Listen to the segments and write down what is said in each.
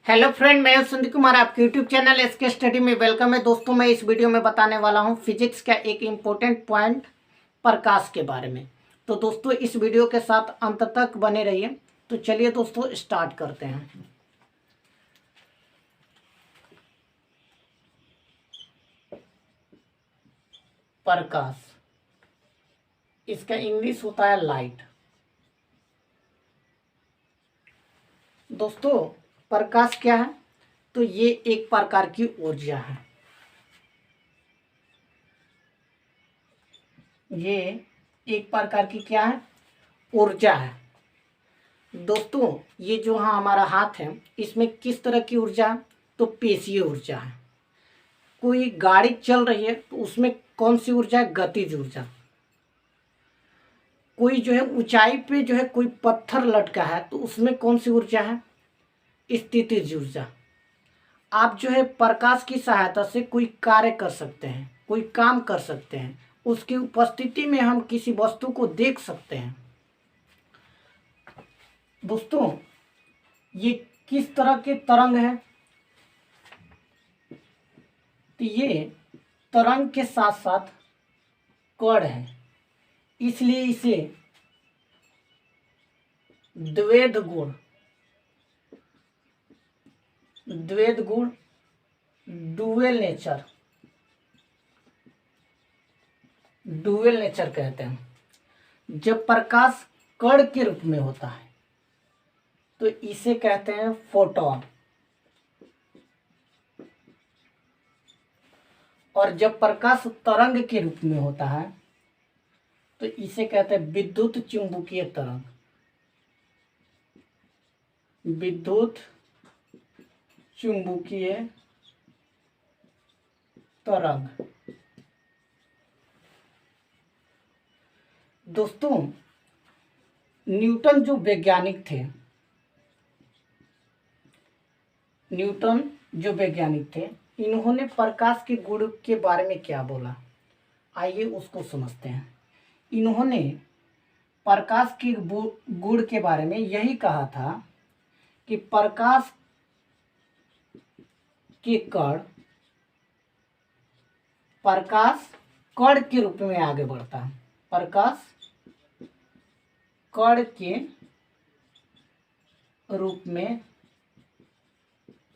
Hello friend, मैं संदीप कुमार आपके YouTube channel SK study में वेलकम है। दोस्तों, मैं इस वीडियो में बताने वाला हूं फिजिक्स का एक इम्पोर्टेंट पॉइंट, प्रकाश के बारे में। तो दोस्तों, इस वीडियो के साथ अंत तक बने रहिए। तो चलिए दोस्तों, स्टार्ट करते हैं। प्रकाश, इसका इंग्लिश होता है लाइट। दोस्तों, प्रकाश क्या है? तो ये एक प्रकार की ऊर्जा है। ये एक प्रकार की क्या है? ऊर्जा है। दोस्तों, ये जो हाँ हमारा हाथ है, इसमें किस तरह की ऊर्जा है? तो पेशीय ऊर्जा है। कोई गाड़ी चल रही है तो उसमें कौन सी ऊर्जा है? गतिज ऊर्जा। कोई जो है ऊंचाई पे जो है कोई पत्थर लटका है तो उसमें कौन सी ऊर्जा है? स्थितिज ऊर्जा। आप जो है प्रकाश की सहायता से कोई कार्य कर सकते हैं, कोई काम कर सकते हैं। उसकी उपस्थिति में हम किसी वस्तु को देख सकते हैं। दोस्तों, ये किस तरह के तरंग है? तो ये तरंग के साथ साथ कण है, इसलिए इसे द्वैध गुण डुअल नेचर कहते हैं। जब प्रकाश कण के रूप में होता है तो इसे कहते हैं फोटोन, और जब प्रकाश तरंग के रूप में होता है तो इसे कहते हैं विद्युत चुंबकीय तरंग। विद्युत चुंबकीय तरंग। दोस्तों, न्यूटन जो वैज्ञानिक थे, इन्होंने प्रकाश के गुण के बारे में क्या बोला? आइए उसको समझते हैं। इन्होंने प्रकाश के गुण के बारे में यही कहा था कि प्रकाश कण के रूप में आगे बढ़ता है। प्रकाश कण के रूप में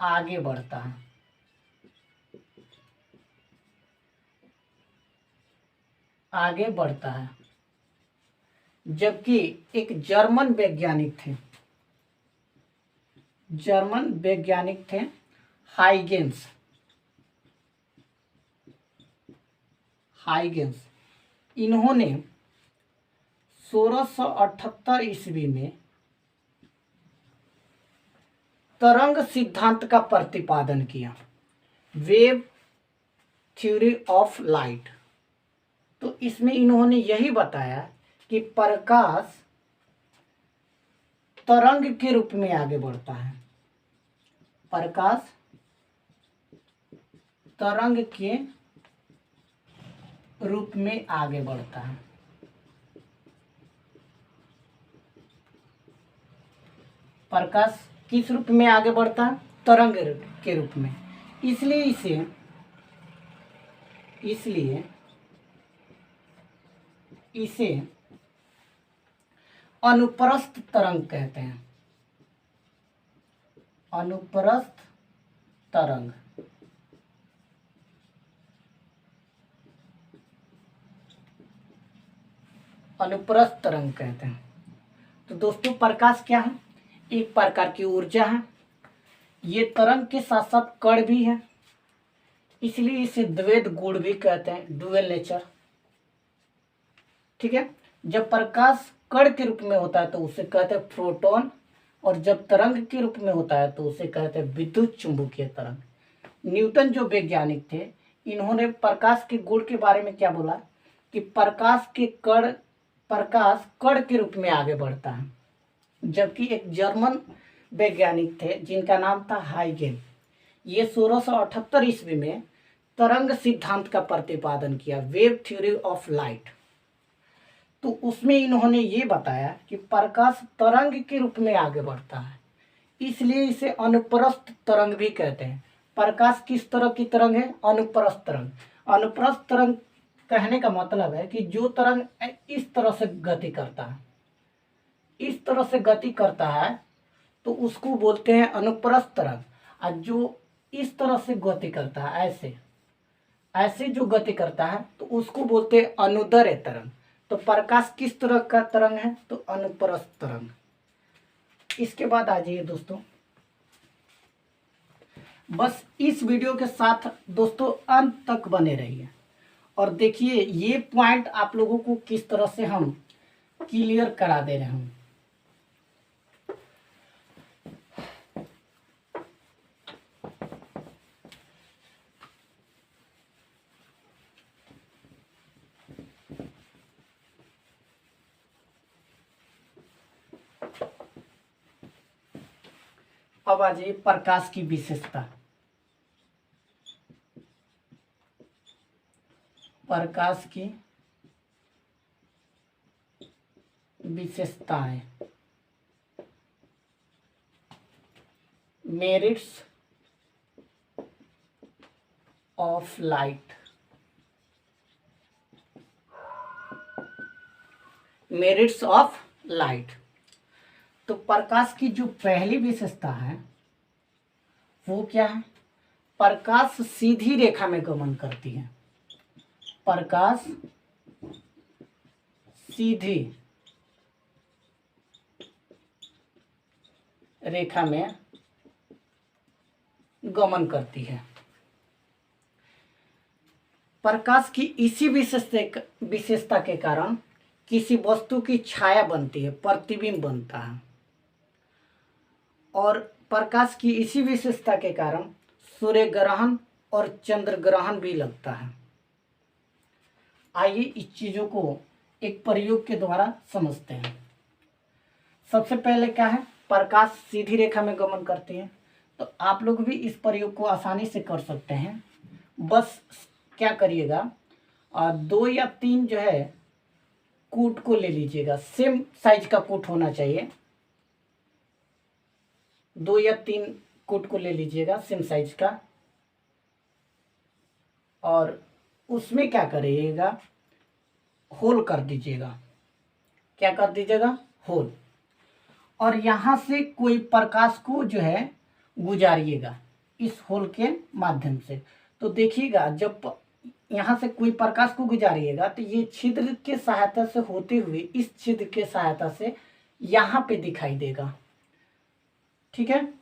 आगे बढ़ता है। जबकि एक जर्मन वैज्ञानिक थे हाइगेंस। इन्होंने 1678 ईस्वी में तरंग सिद्धांत का प्रतिपादन किया, वेव थ्योरी ऑफ लाइट। तो इसमें इन्होंने यही बताया कि प्रकाश तरंग के रूप में आगे बढ़ता है। प्रकाश तरंग के रूप में आगे बढ़ता है। प्रकाश किस रूप में आगे बढ़ता है? तरंग के रूप में। इसलिए इसे अनुप्रस्थ तरंग कहते हैं। अनुप्रस्थ तरंग। कहते हैं। तो दोस्तों, प्रकाश क्या है? एक प्रकार की ऊर्जा है। ये तरंग के साथ साथ कण भी है, इसलिए इसे द्वैध गुण भी कहते हैं, डुअल नेचर। ठीक है। जब प्रकाश कण के रूप में होता है तो उसे कहते हैं फोटोन, और जब तरंग के रूप में होता है तो उसे कहते हैं विद्युत चुंबकीय तरंग। न्यूटन जो वैज्ञानिक थे, इन्होंने प्रकाश के गुण के बारे में क्या बोला कि प्रकाश कण के रूप में आगे बढ़ता है। जबकि एक जर्मन वैज्ञानिक थे जिनका नाम था हाइगेन, ये 1678 ईस्वी में तरंग सिद्धांत का प्रतिपादन किया, वेव थ्योरी ऑफ लाइट। तो उसमें इन्होंने ये बताया कि प्रकाश तरंग के रूप में आगे बढ़ता है, इसलिए इसे अनुप्रस्थ तरंग भी कहते हैं। प्रकाश किस तरह की तरंग है? अनुप्रस्थ तरंग। अनुप्रस्थ तरंग कहने का मतलब है कि जो तरंग इस तरह से गति करता है, इस तरह से गति करता है तो उसको बोलते हैं अनुप्रस्थ तरंग। और जो इस तरह से गति करता है, ऐसे ऐसे जो गति करता है तो उसको बोलते हैं अनुदैर्ध्य तरंग। तो प्रकाश किस तरह का तरंग है? तो अनुप्रस्थ तरंग। इसके बाद आ जाइए दोस्तों, बस इस वीडियो के साथ दोस्तों अंत तक बने रहिए और देखिए ये पॉइंट आप लोगों को किस तरह से हम क्लियर करा दे रहे हैं। अब आ जाइए प्रकाश की विशेषता। प्रकाश की विशेषताएं, merits of light. Merits of light. तो प्रकाश की जो पहली विशेषता है वो क्या है? प्रकाश सीधी रेखा में गमन करती है। प्रकाश सीधी रेखा में गमन करती है। प्रकाश की इसी विशेषता के कारण किसी वस्तु की छाया बनती है, प्रतिबिंब बनता है। और प्रकाश की इसी विशेषता के कारण सूर्य ग्रहण और चंद्र ग्रहण भी लगता है। आइए इस चीजों को एक प्रयोग के द्वारा समझते हैं। सबसे पहले क्या है? प्रकाश सीधी रेखा में गमन करती है, तो आप लोग भी इस प्रयोग को आसानी से कर सकते हैं। बस क्या करिएगा, 2 या 3 जो है कूट को ले लीजिएगा। सेम साइज का कूट होना चाहिए। 2 या 3 कूट को ले लीजिएगा सेम साइज का, और उसमें क्या करिएगा, होल कर दीजिएगा। क्या कर दीजिएगा? होल। और यहाँ से कोई प्रकाश को जो है गुजारिएगा इस होल के माध्यम से। तो देखिएगा जब यहाँ से कोई प्रकाश को गुजारिएगा तो ये छिद्र के सहायता से होते हुए इस छिद्र के सहायता से यहाँ पे दिखाई देगा। ठीक है,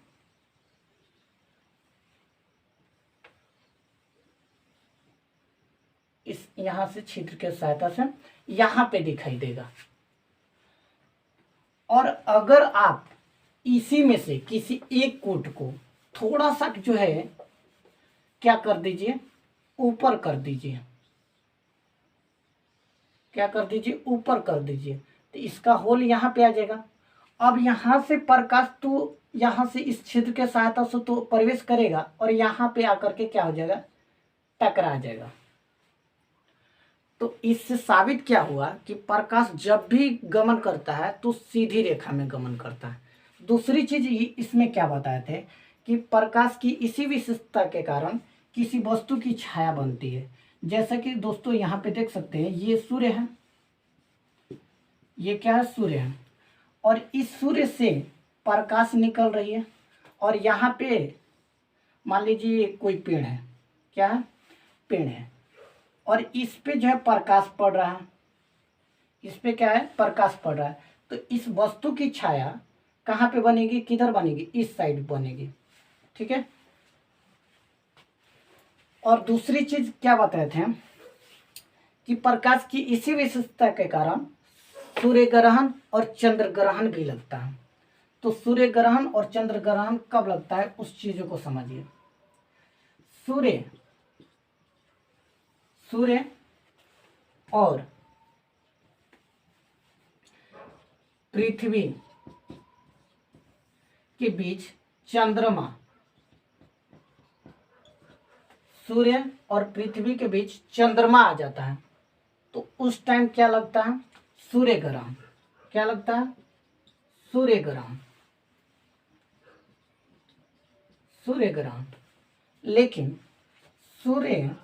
इस यहाँ से छिद्र के सहायता से यहाँ पे दिखाई देगा। और अगर आप इसी में से किसी एक कोट को थोड़ा सा जो है क्या कर दीजिए, ऊपर कर दीजिए। क्या कर दीजिए? ऊपर कर दीजिए, तो इसका होल यहाँ पे आ जाएगा। अब यहाँ से प्रकाश तो यहाँ से इस छिद्र के सहायता से तो प्रवेश करेगा और यहाँ पे आकर के क्या हो जाएगा, टकरा जाएगा। तो इससे साबित क्या हुआ कि प्रकाश जब भी गमन करता है तो सीधी रेखा में गमन करता है। दूसरी चीज इसमें क्या बताए थे कि प्रकाश की इसी विशेषता के कारण किसी वस्तु की छाया बनती है। जैसा कि दोस्तों यहाँ पे देख सकते हैं, ये सूर्य है, ये क्या है? सूर्य है। और इस सूर्य से प्रकाश निकल रही है और यहाँ पे मान लीजिए कोई पेड़ है। क्या है? पेड़ है। और इस पे जो है प्रकाश पड़ रहा है। इस पे क्या है? प्रकाश पड़ रहा है। तो इस वस्तु की छाया कहाँ पे बनेगी? किधर बनेगी? इस साइड बनेगी। ठीक है। और दूसरी चीज क्या बताए थे कि प्रकाश की इसी विशेषता के कारण सूर्य ग्रहण और चंद्र ग्रहण भी लगता है। तो सूर्य ग्रहण और चंद्र ग्रहण कब लगता है उस चीजों को समझिए। सूर्य और पृथ्वी के बीच चंद्रमा, सूर्य और पृथ्वी के बीच चंद्रमा आ जाता है तो उस टाइम क्या लगता है? सूर्य ग्रहण। क्या लगता है? सूर्य ग्रहण। सूर्य ग्रहण। लेकिन सूर्य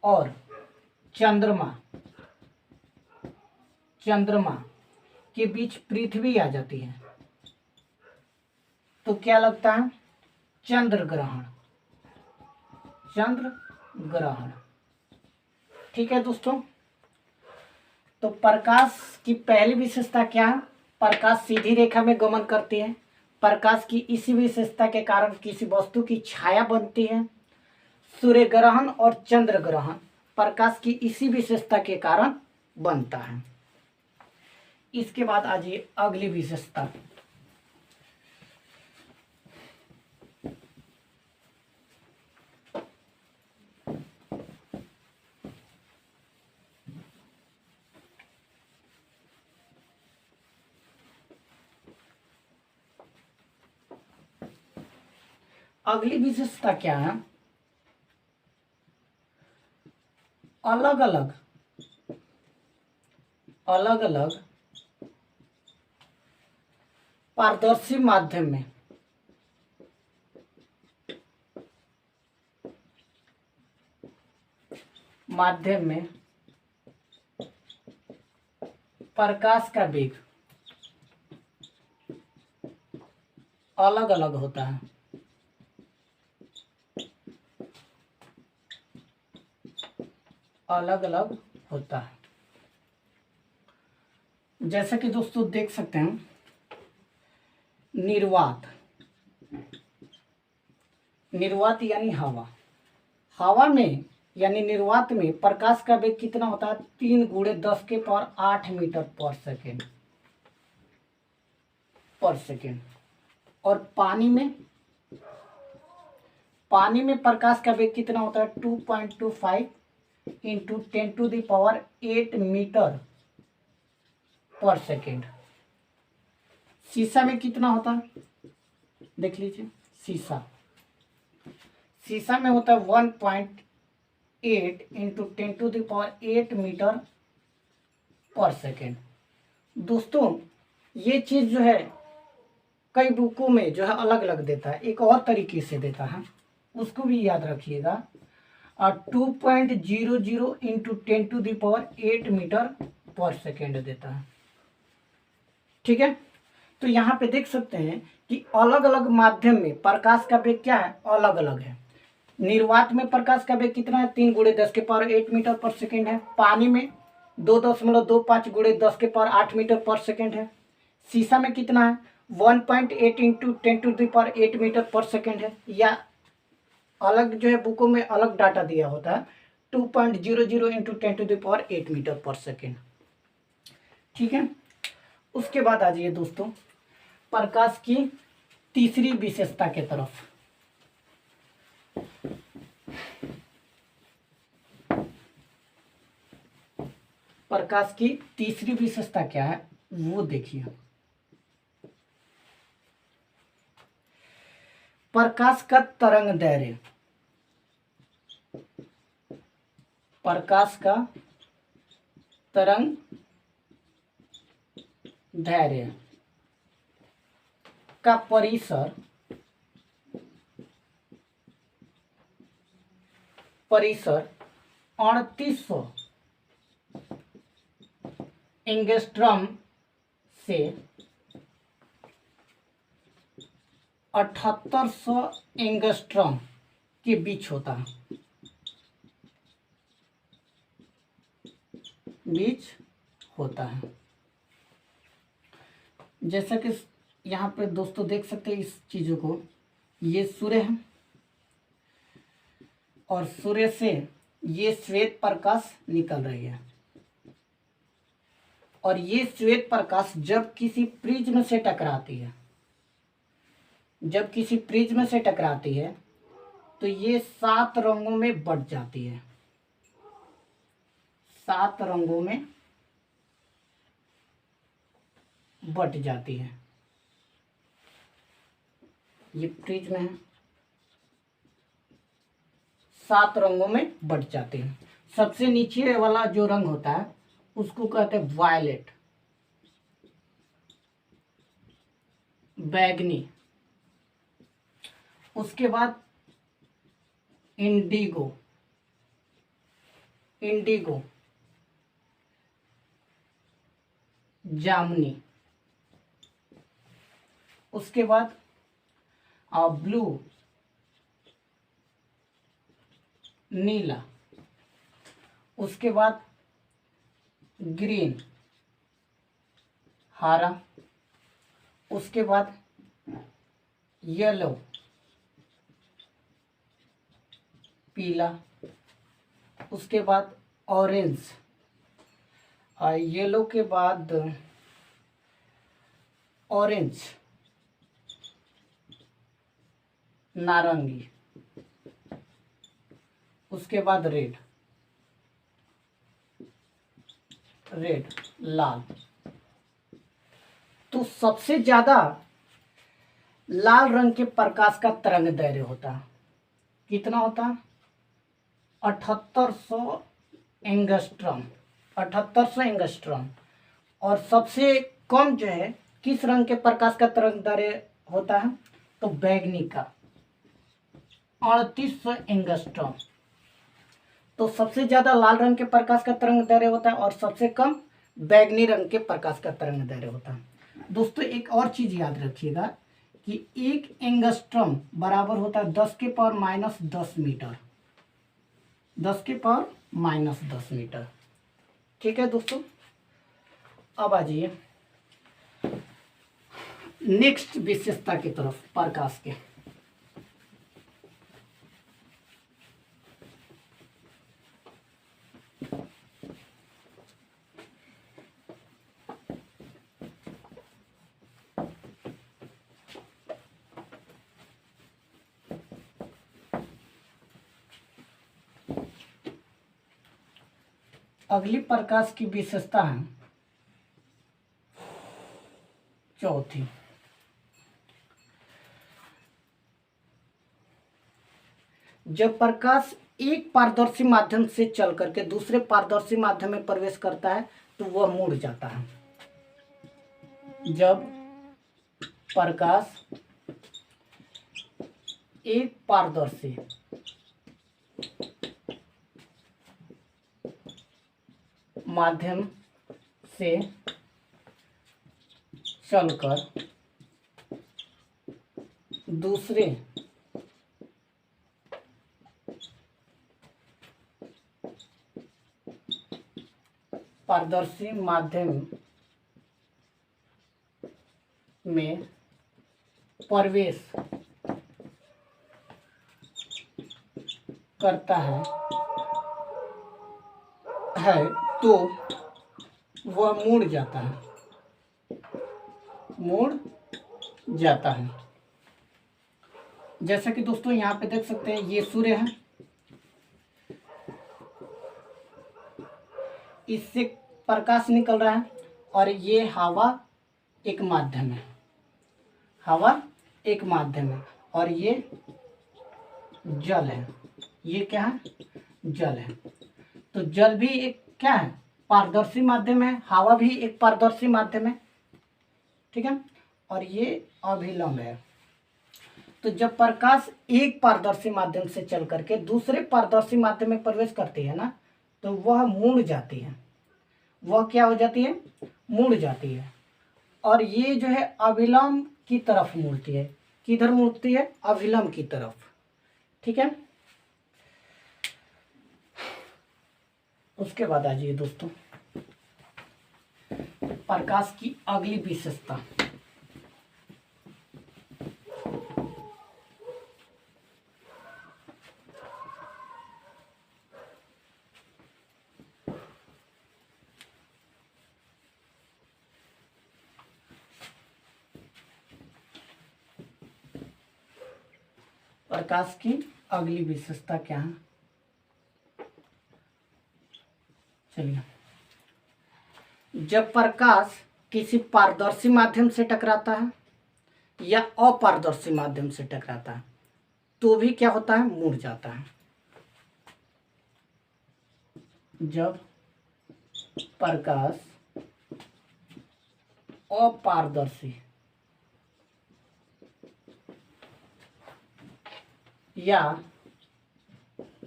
और चंद्रमा के बीच पृथ्वी आ जाती है तो क्या लगता है? चंद्र ग्रहण। ठीक है दोस्तों, तो प्रकाश की पहली विशेषता क्या है? प्रकाश सीधी रेखा में गमन करती है। प्रकाश की इसी विशेषता के कारण किसी वस्तु की छाया बनती है। सूर्य ग्रहण और चंद्र ग्रहण प्रकाश की इसी विशेषता के कारण बनता है। इसके बाद आ जाइए अगली विशेषता। अगली विशेषता क्या है? अलग अलग पारदर्शी माध्यम में प्रकाश का वेग अलग अलग होता है। जैसा कि दोस्तों देख सकते हैं, निर्वात यानी हवा में यानी निर्वात में प्रकाश का वेग कितना होता है? 3 × 10⁸ मीटर पर सेकेंड। और पानी में प्रकाश का वेग कितना होता है? 2.25 × 10⁸ मीटर पर सेकेंड। शीशा में कितना होता है? देख लीजिए, शीशा में होता है 1.8 × 10⁸ मीटर पर सेकेंड। दोस्तों ये चीज जो है कई बुकों में जो है अलग अलग देता है, एक और तरीके से देता है, उसको भी याद रखिएगा। 2.00 × 10⁸ मीटर पर सेकेंड देता है। ठीक है, तो यहाँ पे देख सकते हैं कि अलग अलग माध्यम में प्रकाश का वेग क्या है? अलग अलग है। निर्वात में प्रकाश का वेग कितना है? 3 × 10⁸ मीटर पर सेकेंड है। पानी में 2.25 × 10⁸ मीटर पर सेकेंड है। शीशा में कितना है? 1.8 × 10⁸ मीटर पर सेकेंड है। या अलग जो है बुकों में अलग डाटा दिया होता है, 2.00 × 10⁸ मीटर पर सेकेंड। ठीक है, उसके बाद आ जाइए दोस्तों प्रकाश की तीसरी विशेषता के तरफ। प्रकाश की तीसरी विशेषता क्या है वो देखिए। प्रकाश का तरंग दैर्घ्य। प्रकाश का तरंग दैर्घ्य का परिसर 3800 एंगस्ट्रॉम से 7800 एंगस्ट्रॉम के बीच होता है। जैसा कि यहाँ पे दोस्तों देख सकते हैं इस चीज़ों को, ये सूर्य है और सूर्य से ये श्वेत प्रकाश निकल रही है और ये श्वेत प्रकाश जब किसी प्रिज्म से टकराती है तो ये 7 रंगों में बट जाती है। 7 रंगों में बट जाती है। ये प्रिज्म है, 7 रंगों में बट जाते हैं। सबसे नीचे वाला जो रंग होता है उसको कहते हैं वायलेट। बैगनी, उसके बाद इंडिगो, इंडिगो, जामुनी, उसके बाद ब्लू, नीला, उसके बाद ग्रीन, हरा, उसके बाद येलो, पीला, उसके बाद ऑरेंज, येलो के बाद ऑरेंज, नारंगी, उसके बाद रेड, रेड, लाल। तो सबसे ज्यादा लाल रंग के प्रकाश का तरंग दैर्ध्य होता है, कितना होता है? 7800 एंगस्ट्रॉम, 7800 एंगस्ट्रॉम। और सबसे कम जो है किस रंग के प्रकाश का तरंग दैर्ध्य होता है? तो बैगनी का 3800 एंगस्ट्रॉम। तो सबसे ज्यादा लाल रंग के प्रकाश का तरंग दैर्ध्य होता है और सबसे कम बैगनी रंग के प्रकाश का तरंग दैर्ध्य होता है। दोस्तों एक और चीज याद रखिएगा कि 1 एंगस्ट्रॉम बराबर होता है 10⁻⁻10 मीटर, 10⁻⁻10 मीटर। ठीक है दोस्तों, अब आ जाइए नेक्स्ट विशेषता की तरफ प्रकाश के। अगली प्रकाश की विशेषता है चौथी, जब प्रकाश एक पारदर्शी माध्यम से चल करके दूसरे पारदर्शी माध्यम में प्रवेश करता है तो वह मुड़ जाता है। जब प्रकाश एक पारदर्शी माध्यम से चलकर दूसरे पारदर्शी माध्यम में प्रवेश करता है तो वह मुड़ जाता है, मुड़ जाता है। जैसा कि दोस्तों यहाँ पे देख सकते हैं ये सूर्य है, इससे प्रकाश निकल रहा है और ये हवा एक माध्यम है, हवा एक माध्यम है और ये जल है, ये क्या है? जल है। तो जल भी एक क्या है? पारदर्शी माध्यम है, हवा भी एक पारदर्शी माध्यम है। ठीक है, और ये अभिलंब है। तो जब प्रकाश एक पारदर्शी माध्यम से चल करके दूसरे पारदर्शी माध्यम में प्रवेश करती है ना तो वह मुड़ जाती है, वह क्या हो जाती है? मुड़ जाती है। और ये जो है अभिलंब की तरफ मुड़ती है। किधर मुड़ती है? अभिलंब की तरफ। ठीक है, उसके बाद आ जाइए दोस्तों प्रकाश की अगली विशेषता। प्रकाश की अगली विशेषता क्या है? चलिए, जब प्रकाश किसी पारदर्शी माध्यम से टकराता है या अपारदर्शी माध्यम से टकराता है तो भी क्या होता है? मुड़ जाता है। जब प्रकाश अपारदर्शी या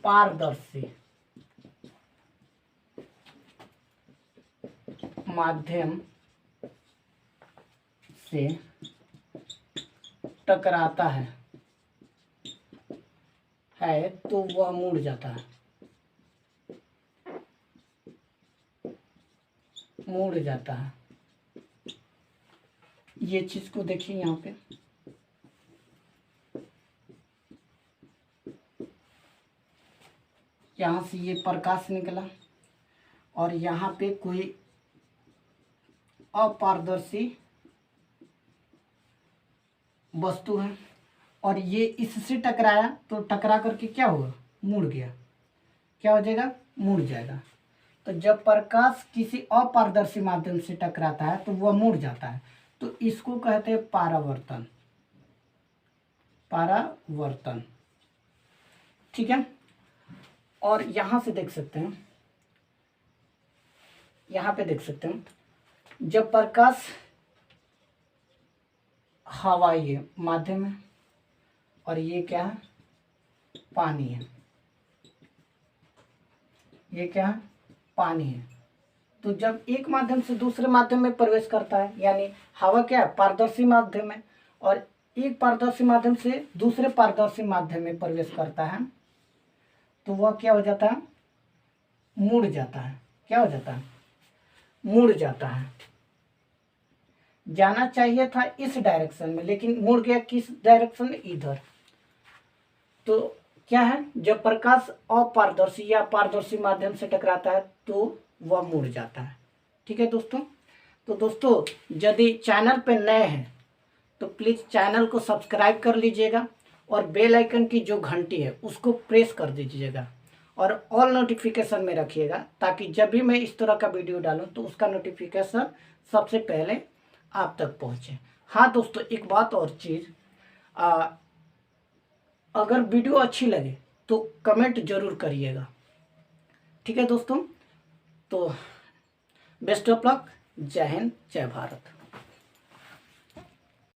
पारदर्शी माध्यम से टकराता है तो वह मुड़ जाता है, मुड़ जाता है। ये चीज को देखिए यहाँ पे, यहाँ से ये प्रकाश निकला और यहाँ पे कोई अपारदर्शी वस्तु है और ये इससे टकराया तो टकरा करके क्या हुआ, मुड़ गया। क्या हो जाएगा, मुड़ जाएगा। तो जब प्रकाश किसी अपारदर्शी माध्यम से टकराता है तो वह मुड़ जाता है, तो इसको कहते हैं परावर्तन। परावर्तन, ठीक है। और यहां से देख सकते हैं, यहां पे देख सकते हैं, जब प्रकाश हवाई माध्यम है और ये क्या है, पानी है, ये क्या है, पानी है। तो जब एक माध्यम से दूसरे माध्यम में प्रवेश करता है, यानी हवा क्या है, पारदर्शी माध्यम है, और एक पारदर्शी माध्यम से दूसरे पारदर्शी माध्यम में प्रवेश करता है, तो वह क्या हो जाता है, मुड़ जाता है। क्या हो जाता है, मुड़ जाता है। जाना चाहिए था इस डायरेक्शन में, लेकिन मुड़ गया किस डायरेक्शन में, इधर। तो क्या है, जब प्रकाश अपारदर्शी या पारदर्शी माध्यम से टकराता है तो वह मुड़ जाता है। ठीक है दोस्तों। तो दोस्तों, यदि चैनल पे नए हैं तो प्लीज़ चैनल को सब्सक्राइब कर लीजिएगा और बेल आइकन की जो घंटी है उसको प्रेस कर दीजिएगा और ऑल नोटिफिकेशन में रखिएगा, ताकि जब भी मैं इस तरह का वीडियो डालूं तो उसका नोटिफिकेशन सबसे पहले आप तक पहुंचे। हाँ दोस्तों, एक बात और चीज़, अगर वीडियो अच्छी लगे तो कमेंट जरूर करिएगा। ठीक है दोस्तों। तो बेस्ट ऑफ लक। जय हिंद, जय भारत।